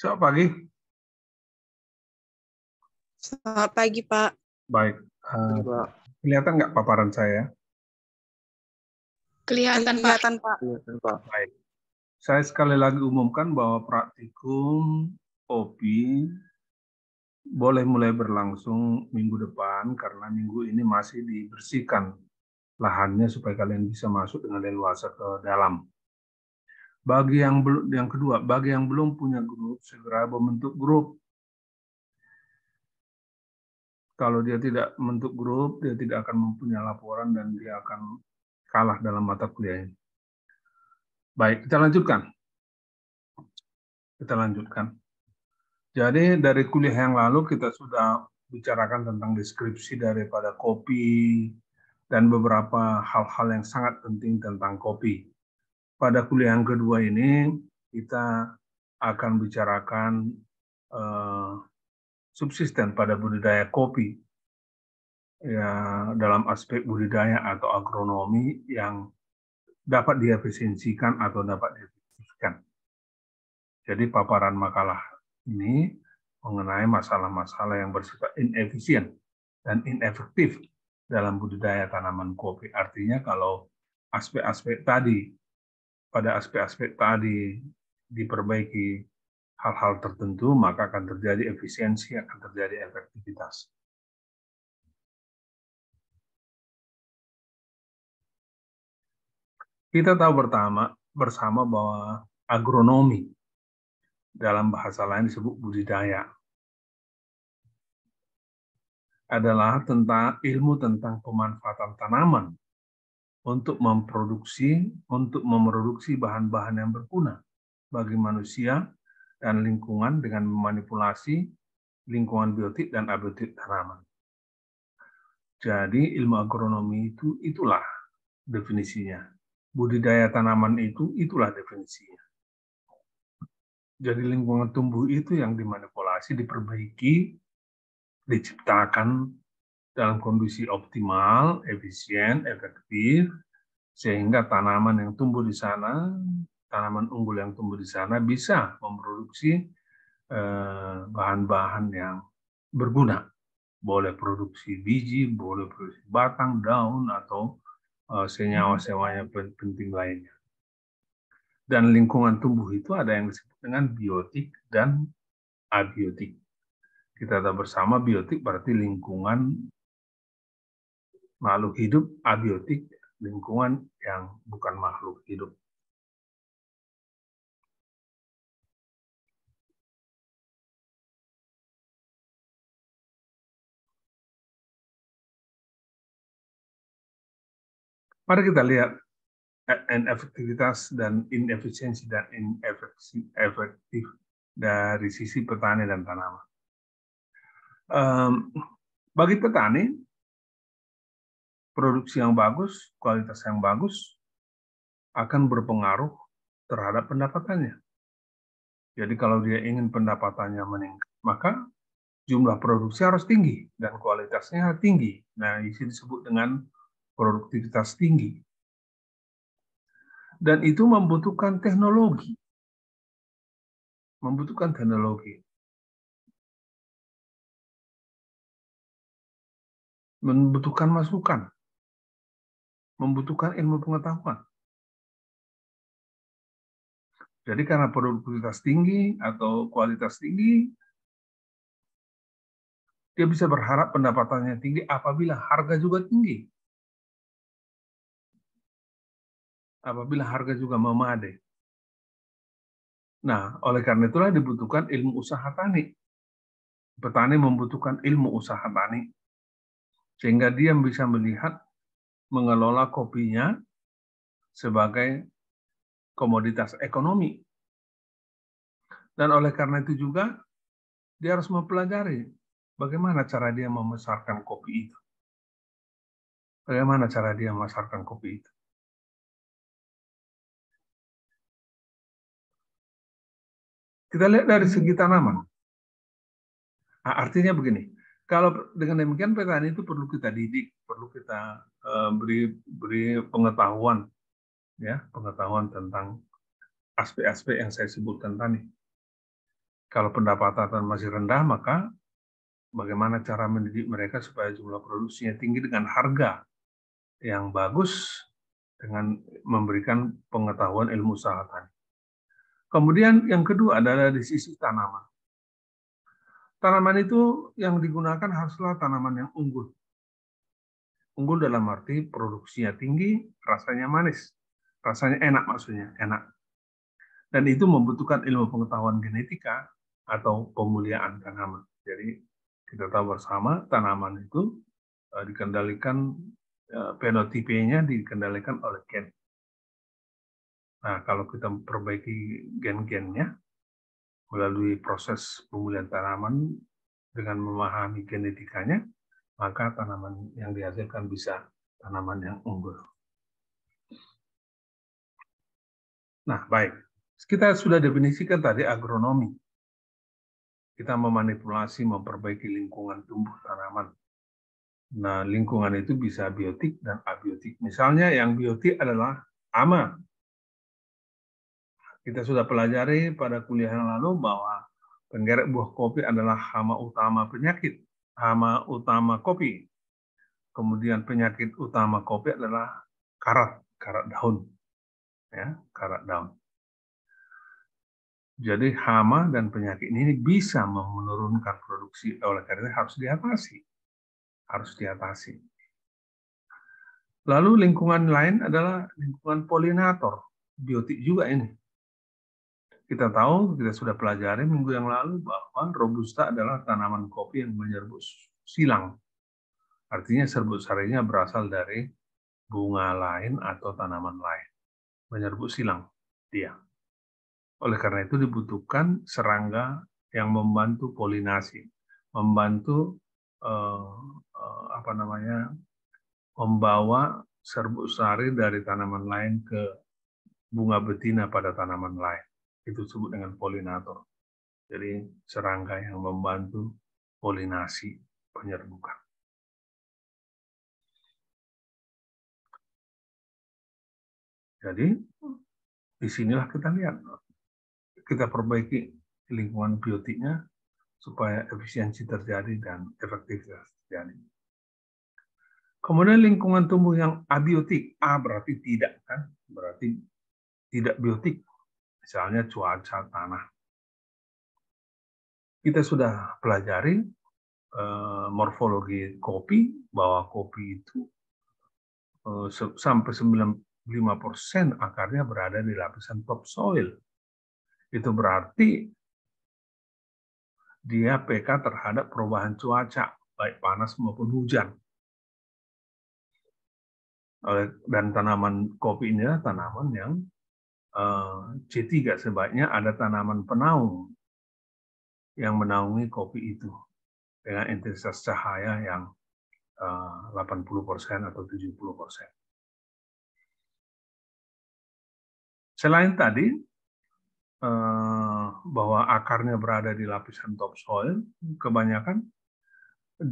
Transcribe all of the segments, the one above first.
Selamat pagi. Selamat pagi, Pak. Baik. Kelihatan nggak paparan saya? Kelihatan, Pak. Baik. Saya sekali lagi umumkan bahwa praktikum OPI boleh mulai berlangsung minggu depan karena minggu ini masih dibersihkan lahannya supaya kalian bisa masuk dengan leluasa ke dalam. Bagi yang belum punya grup, segera membentuk grup. Kalau dia tidak membentuk grup, dia tidak akan mempunyai laporan dan dia akan kalah dalam mata kuliah ini. Baik, kita lanjutkan. Jadi dari kuliah yang lalu kita sudah bicarakan tentang deskripsi daripada kopi dan beberapa hal-hal yang sangat penting tentang kopi. Pada kuliah yang kedua ini kita akan bicarakan subsisten pada budidaya kopi ya, dalam aspek budidaya atau agronomi yang dapat diefisiensikan atau dapat diefektifkan. Jadi paparan makalah ini mengenai masalah-masalah yang bersifat inefisien dan inefektif dalam budidaya tanaman kopi. Artinya kalau pada aspek-aspek tadi diperbaiki hal-hal tertentu, maka akan terjadi efisiensi, akan terjadi efektivitas. Kita tahu bersama bahwa agronomi dalam bahasa lain disebut budidaya adalah tentang ilmu tentang pemanfaatan tanaman untuk memproduksi bahan-bahan yang berguna bagi manusia dan lingkungan dengan memanipulasi lingkungan biotik dan abiotik tanaman. Jadi ilmu agronomi itulah definisinya. Budidaya tanaman itulah definisinya. Jadi lingkungan tumbuh itu yang dimanipulasi, diperbaiki, diciptakan dalam kondisi optimal, efisien, efektif, sehingga tanaman yang tumbuh di sana, tanaman unggul yang tumbuh di sana bisa memproduksi bahan-bahan yang berguna. Boleh produksi biji, boleh produksi batang, daun, atau senyawa-senyawa yang penting lainnya. Dan lingkungan tumbuh itu ada yang disebut dengan biotik dan abiotik. Kita tahu bersama biotik berarti lingkungan makhluk hidup, abiotik lingkungan yang bukan makhluk hidup. Mari kita lihat efektivitas dan inefisiensi dan efektif dari sisi petani dan tanaman. Bagi petani, produksi yang bagus, kualitas yang bagus akan berpengaruh terhadap pendapatannya. Jadi kalau dia ingin pendapatannya meningkat, maka jumlah produksi harus tinggi dan kualitasnya tinggi. Nah, ini disebut dengan produktivitas tinggi. Dan itu membutuhkan teknologi. Membutuhkan masukan. Membutuhkan ilmu pengetahuan. Jadi karena produktivitas tinggi atau kualitas tinggi, dia bisa berharap pendapatannya tinggi apabila harga juga tinggi. Apabila harga juga memadai. Nah, oleh karena itulah dibutuhkan ilmu usaha tani. Petani membutuhkan ilmu usaha tani. Sehingga dia bisa melihat, mengelola kopinya sebagai komoditas ekonomi. Dan oleh karena itu juga, dia harus mempelajari bagaimana cara dia memasarkan kopi itu. Bagaimana cara dia memasarkan kopi itu. Kita lihat dari segi tanaman. Nah, artinya begini, kalau dengan demikian petani itu perlu kita didik, perlu kita beri pengetahuan, ya, pengetahuan tentang aspek-aspek yang saya sebutkan tadi. Kalau pendapatan masih rendah, maka bagaimana cara mendidik mereka supaya jumlah produksinya tinggi dengan harga yang bagus dengan memberikan pengetahuan ilmu usaha tani. Kemudian yang kedua adalah di sisi tanaman. Tanaman itu yang digunakan haruslah tanaman yang unggul. Unggul dalam arti produksinya tinggi, rasanya manis. Rasanya enak maksudnya, enak. Dan itu membutuhkan ilmu pengetahuan genetika atau pemuliaan tanaman. Jadi kita tahu bersama tanaman itu dikendalikan, fenotipenya dikendalikan oleh gen. Nah, kalau kita perbaiki gen-gennya melalui proses pemulihan tanaman dengan memahami genetikanya, maka tanaman yang dihasilkan bisa tanaman yang unggul. Nah, baik. Kita sudah definisikan tadi agronomi. Kita memanipulasi, memperbaiki lingkungan tumbuh tanaman. Nah, lingkungan itu bisa biotik dan abiotik. Misalnya yang biotik adalah hama. Kita sudah pelajari pada kuliah yang lalu bahwa penggerek buah kopi adalah hama utama penyakit, hama utama kopi. Kemudian penyakit utama kopi adalah karat daun. Ya, karat daun. Jadi hama dan penyakit ini bisa menurunkan produksi, oleh karena harus diatasi. Harus diatasi. Lalu lingkungan lain adalah lingkungan polinator, biotik juga ini. Kita tahu, kita sudah pelajari minggu yang lalu bahwa Robusta adalah tanaman kopi yang menyerbu silang. Artinya serbuk sarinya berasal dari bunga lain atau tanaman lain. Menyerbu silang dia. Oleh karena itu dibutuhkan serangga yang membantu polinasi, membantu membawa serbuk sari dari tanaman lain ke bunga betina pada tanaman lain. Itu disebut dengan polinator. Jadi serangga yang membantu polinasi penyerbukan. Jadi disinilah kita lihat, kita perbaiki lingkungan biotiknya supaya efisiensi terjadi dan efektivitas terjadi. Kemudian lingkungan tumbuh yang abiotik, A berarti tidak kan, berarti tidak biotik. Misalnya cuaca tanah. Kita sudah pelajari morfologi kopi, bahwa kopi itu sampai 95% akarnya berada di lapisan topsoil. Itu berarti dia peka terhadap perubahan cuaca, baik panas maupun hujan. Dan tanaman kopi ini adalah tanaman yang C3, sebaiknya ada tanaman penaung yang menaungi kopi itu dengan intensitas cahaya yang 80% atau 70%. Selain tadi, bahwa akarnya berada di lapisan topsoil, kebanyakan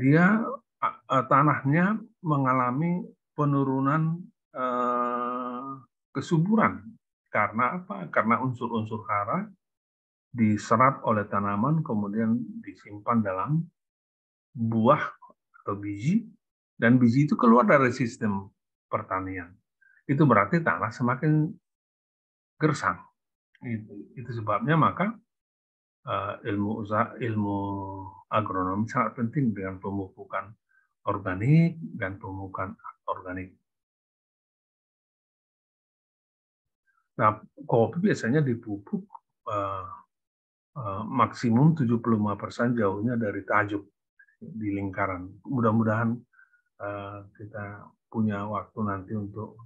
dia tanahnya mengalami penurunan kesuburan. Karena apa? Karena unsur-unsur hara diserap oleh tanaman, kemudian disimpan dalam buah atau biji, dan biji itu keluar dari sistem pertanian. Itu berarti tanah semakin gersang. Itu sebabnya maka ilmu agronomi sangat penting dengan pemupukan organik dan pemupukan organik. Nah, kopi biasanya dipupuk maksimum 75% jauhnya dari tajuk di lingkaran. Mudah-mudahan kita punya waktu nanti untuk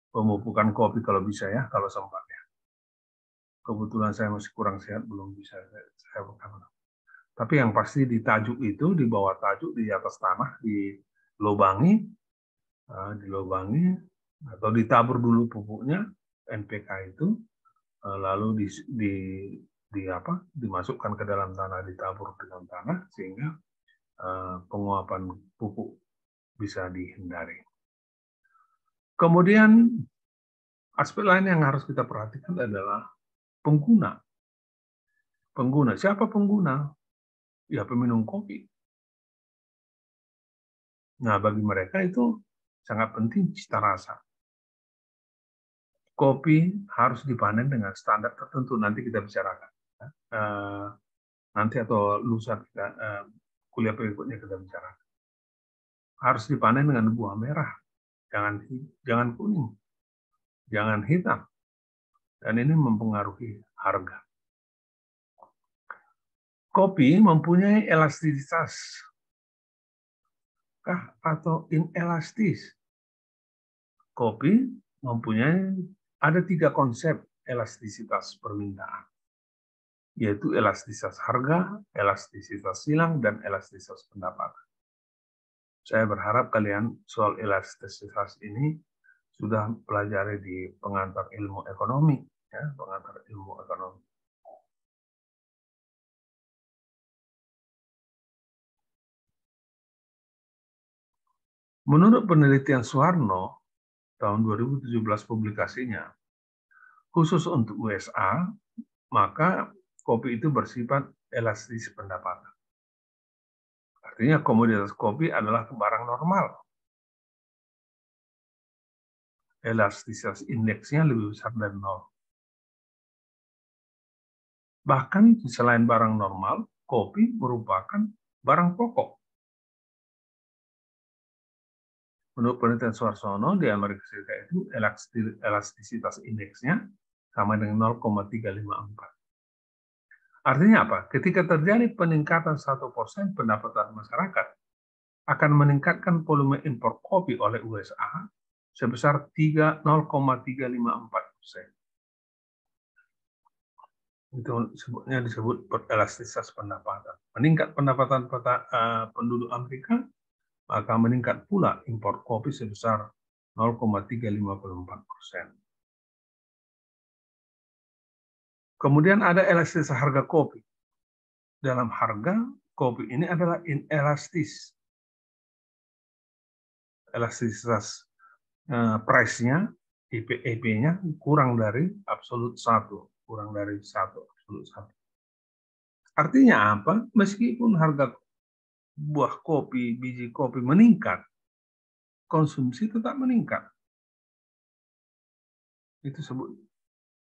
pemupukan kopi kalau bisa ya, kalau sempat ya. Kebetulan saya masih kurang sehat, belum bisa saya bukan. Tapi yang pasti di tajuk itu, di bawah tajuk, di atas tanah, dilubangi atau ditabur dulu pupuknya NPK itu, lalu dimasukkan ke dalam tanah, ditabur dengan tanah sehingga penguapan pupuk bisa dihindari. Kemudian aspek lain yang harus kita perhatikan adalah pengguna. Pengguna. Siapa pengguna? Ya peminum kopi. Nah, bagi mereka itu sangat penting cita rasa. Kopi harus dipanen dengan standar tertentu. Nanti kita bicarakan. Nanti atau lusa kita kuliah berikutnya kita bicarakan. Harus dipanen dengan buah merah. Jangan kuning. Jangan hitam. Dan ini mempengaruhi harga. Kopi mempunyai elastisitas atau inelastis. Kopi ada 3 konsep elastisitas permintaan, yaitu elastisitas harga, elastisitas silang, dan elastisitas pendapatan. Saya berharap kalian soal elastisitas ini sudah pelajari di pengantar ilmu ekonomi, ya, pengantar ilmu ekonomi. Menurut penelitian Suharno, tahun 2017 publikasinya, khusus untuk USA, maka kopi itu bersifat elastis pendapatan. Artinya komoditas kopi adalah barang normal. Elastisitas indeksnya lebih besar dari 0. Bahkan selain barang normal, kopi merupakan barang pokok. Menurut penelitian Suharno di Amerika Serikat itu elastisitas indeksnya sama dengan 0,354. Artinya apa? Ketika terjadi peningkatan 1% pendapatan masyarakat, akan meningkatkan volume impor kopi oleh USA sebesar 0,354%. Itu disebut elastisitas pendapatan. Meningkat pendapatan penduduk Amerika, maka meningkat pula impor kopi sebesar 0,354%. Kemudian ada elastisitas harga kopi. Dalam harga, kopi ini adalah inelastis. Elastisitas price-nya, EP-nya kurang dari absolut 1. Kurang dari 1, absolut 1. Artinya apa? Meskipun harga buah kopi, biji kopi meningkat, konsumsi tetap meningkat. Itu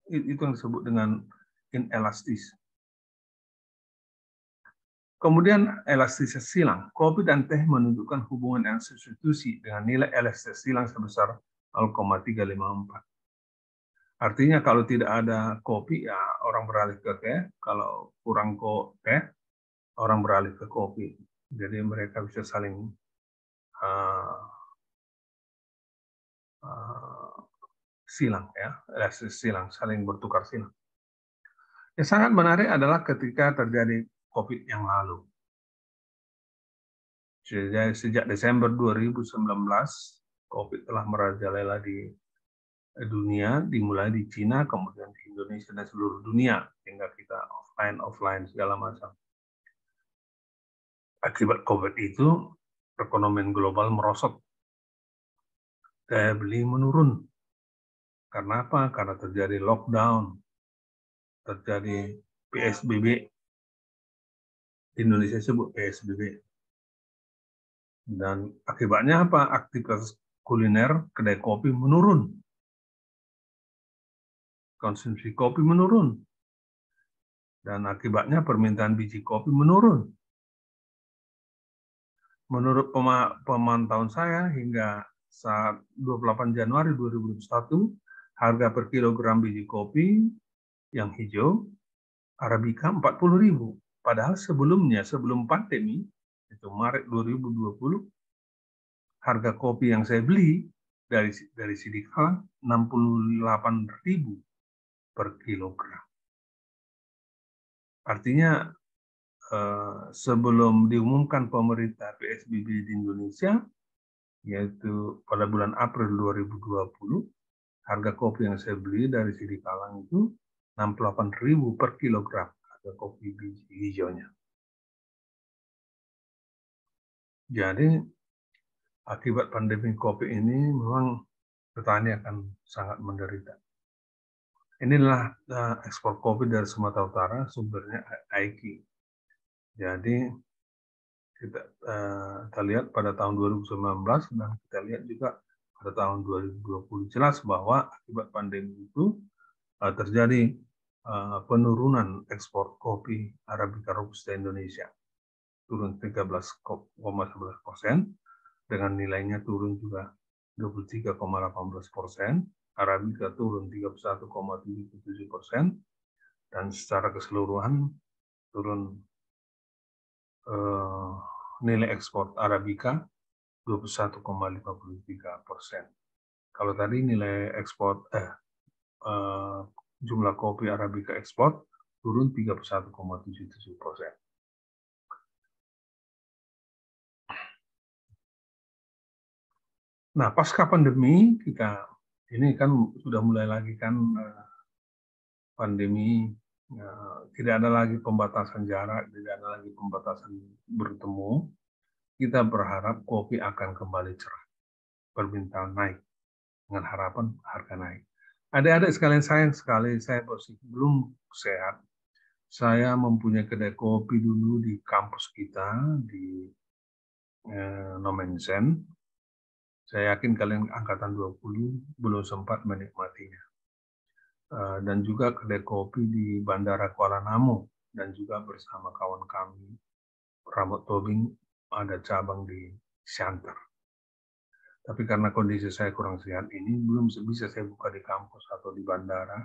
yang disebut dengan inelastis. Kemudian elastisitas silang. Kopi dan teh menunjukkan hubungan yang substitusi dengan nilai elastisitas silang sebesar 0,354. Artinya kalau tidak ada kopi, ya orang beralih ke teh. Kalau kurang teh, orang beralih ke kopi. Jadi mereka bisa saling silang, ya, elastisitas silang, saling bertukar silang. Yang sangat menarik adalah ketika terjadi COVID yang lalu. Sejak Desember 2019, COVID telah merajalela di dunia, dimulai di Cina, kemudian di Indonesia dan seluruh dunia, hingga kita offline segala macam. Akibat COVID itu, perekonomian global merosot, daya beli menurun. Karena apa? Karena terjadi lockdown, terjadi PSBB. Indonesia sebut PSBB. Dan akibatnya apa? Aktivitas kuliner, kedai kopi menurun. Konsumsi kopi menurun. Dan akibatnya permintaan biji kopi menurun. Menurut pemantauan saya, hingga saat 28 Januari 2021, harga per kilogram biji kopi yang hijau, Arabica 40.000. Padahal sebelumnya, sebelum pandemi, itu Maret 2020, harga kopi yang saya beli dari Sidikalang 68.000 per kilogram. Artinya sebelum diumumkan pemerintah PSBB di Indonesia, yaitu pada bulan April 2020, harga kopi yang saya beli dari Sidikalang itu 68.000 per kilogram, harga kopi biji hijaunya. Jadi akibat pandemi kopi ini memang petani akan sangat menderita. Inilah ekspor kopi dari Sumatera Utara, sumbernya AIKI. Jadi kita lihat pada tahun 2019 dan kita lihat juga pada tahun 2020 jelas bahwa akibat pandemi itu terjadi penurunan ekspor kopi Arabica Robusta Indonesia, turun 13,11%, dengan nilainya turun juga 23,18%, Arabica turun 31,77%, dan secara keseluruhan turun nilai ekspor Arabica 21,53%. Kalau tadi nilai ekspor jumlah kopi Arabica ekspor turun 31,77%. Nah, pasca pandemi kita ini kan sudah mulai lagi kan pandemi, tidak ada lagi pembatasan jarak, tidak ada lagi pembatasan bertemu. Kita berharap kopi akan kembali cerah, permintaan naik, dengan harapan harga naik. Adik-adik sekalian, sayang sekali saya belum sehat. Saya mempunyai kedai kopi dulu di kampus kita di Nomensen. Saya yakin kalian angkatan 20 belum sempat menikmatinya. Dan juga kedai kopi di Bandara Kuala Namu dan juga bersama kawan kami Rambut Tobing ada cabang di Siantar. Tapi karena kondisi saya kurang sehat ini, belum bisa saya buka di kampus atau di bandara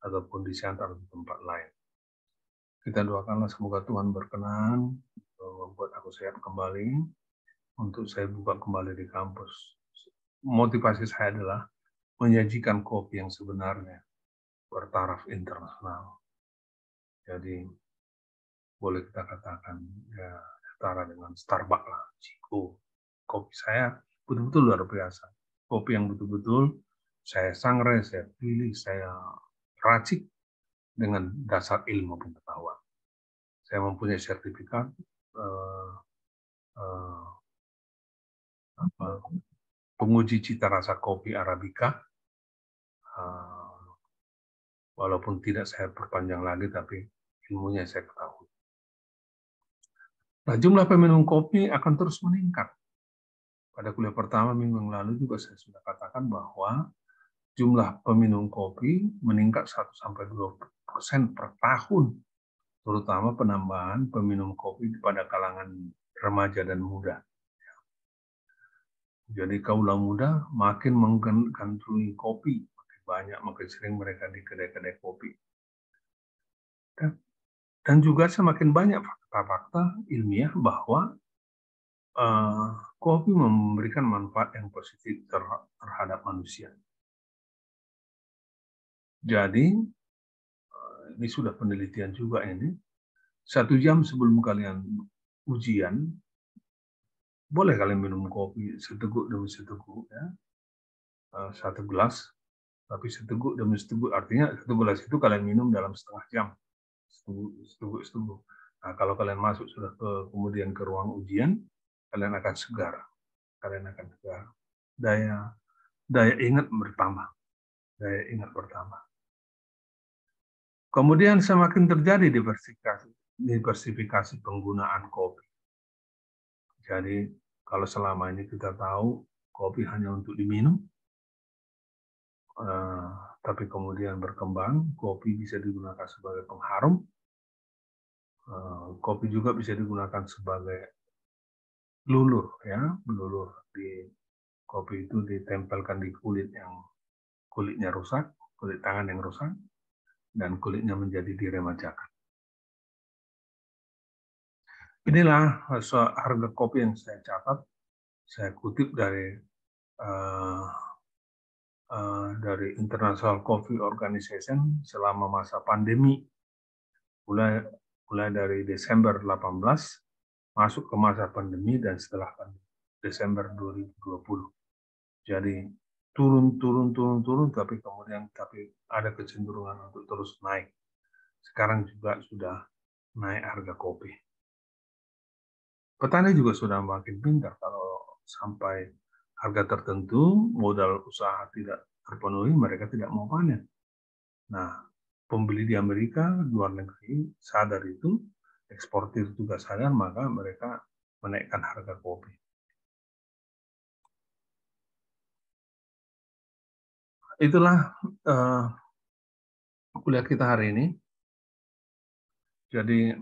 ataupun di Siantar atau tempat lain. Kita doakanlah semoga Tuhan berkenan membuat aku sehat kembali untuk saya buka kembali di kampus. Motivasi saya adalah menyajikan kopi yang sebenarnya bertaraf internasional. Jadi boleh kita katakan ya setara dengan Starbucks lah, Chico. Kopi saya betul-betul luar biasa. Kopi yang betul-betul saya sangrai, saya pilih, saya racik dengan dasar ilmu pengetahuan. Saya mempunyai sertifikat penguji cita rasa kopi Arabica. Walaupun tidak saya perpanjang lagi, tapi ilmunya saya ketahui. Nah, jumlah peminum kopi akan terus meningkat. Pada kuliah pertama minggu yang lalu juga saya sudah katakan bahwa jumlah peminum kopi meningkat 1-2% per tahun, terutama penambahan peminum kopi pada kalangan remaja dan muda. Jadi kaula muda makin menggandrungi kopi, makin banyak, makin sering mereka di kedai-kedai kopi. Dan juga semakin banyak fakta-fakta ilmiah bahwa kopi memberikan manfaat yang positif terhadap manusia. Jadi, ini sudah penelitian juga ini, 1 jam sebelum kalian ujian, boleh kalian minum kopi seteguk demi seteguk, ya. 1 gelas, tapi seteguk demi seteguk, artinya 1 gelas itu kalian minum dalam setengah jam, seteguk. Nah, kalau kalian masuk sudah kemudian ke ruang ujian, kalian akan segar, daya ingat bertambah. Kemudian semakin terjadi diversifikasi penggunaan kopi. Jadi kalau selama ini kita tahu kopi hanya untuk diminum, tapi kemudian berkembang, kopi bisa digunakan sebagai pengharum, kopi juga bisa digunakan sebagai lulur, ya, lulur di kopi itu ditempelkan di kulitnya rusak, kulit tangan yang rusak, dan kulitnya menjadi diremajakan. Inilah harga kopi yang saya catat, saya kutip dari International Coffee Organization selama masa pandemi, mulai dari Desember 18 masuk ke masa pandemi dan setelah pandemi Desember 2020. Jadi turun, tapi kemudian ada kecenderungan untuk terus naik. Sekarang juga sudah naik harga kopi. Petani juga sudah makin pintar, kalau sampai harga tertentu modal usaha tidak terpenuhi, mereka tidak mau panen. Nah, pembeli di Amerika, luar negeri sadar itu, eksportir juga sadar, maka mereka menaikkan harga kopi. Itulah kuliah kita hari ini. Jadi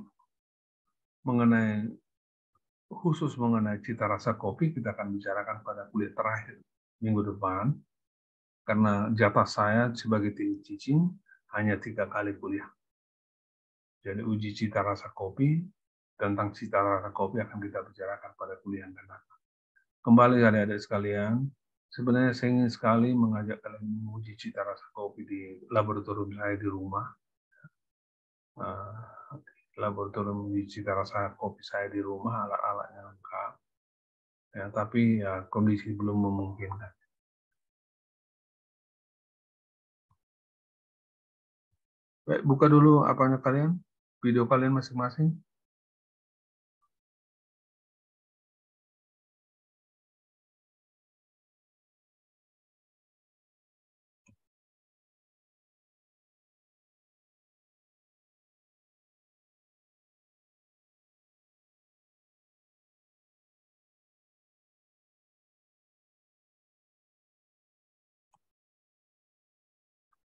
khusus mengenai cita rasa kopi, kita akan bicarakan pada kuliah terakhir minggu depan, karena jatah saya sebagai tim teaching hanya 3 kali kuliah. Jadi uji cita rasa kopi, tentang cita rasa kopi akan kita bicarakan pada kuliah yang akan datang. Kembali adik-adik sekalian, sebenarnya saya ingin sekali mengajak kalian menguji cita rasa kopi di laboratorium saya di rumah. Laboratorium uji cita rasa kopi saya di rumah, alat-alatnya lengkap. Ya, tapi ya kondisi belum memungkinkan. Baik, buka dulu apanya kalian, video kalian masing-masing.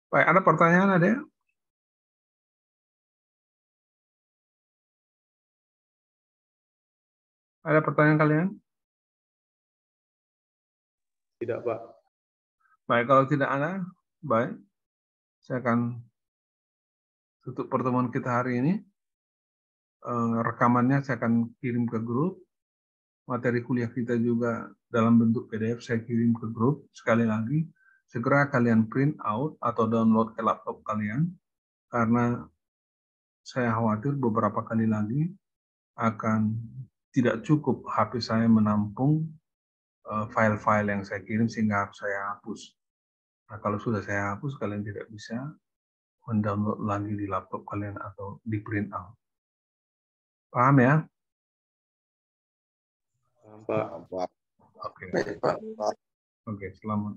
Baik, ada pertanyaan ada? Ada pertanyaan kalian? Tidak, Pak. Baik, kalau tidak ada, baik. Saya akan tutup pertemuan kita hari ini. Rekamannya saya akan kirim ke grup. Materi kuliah kita juga dalam bentuk PDF saya kirim ke grup. Sekali lagi, segera kalian print out atau download ke laptop kalian, karena saya khawatir beberapa kali lagi akan tidak cukup HP saya menampung file-file yang saya kirim sehingga harus saya hapus. Nah, kalau sudah saya hapus, kalian tidak bisa mendownload lagi di laptop kalian atau di print out. Paham ya? Paham, Pak. Oke. Baik, Pak. Oke, selamat.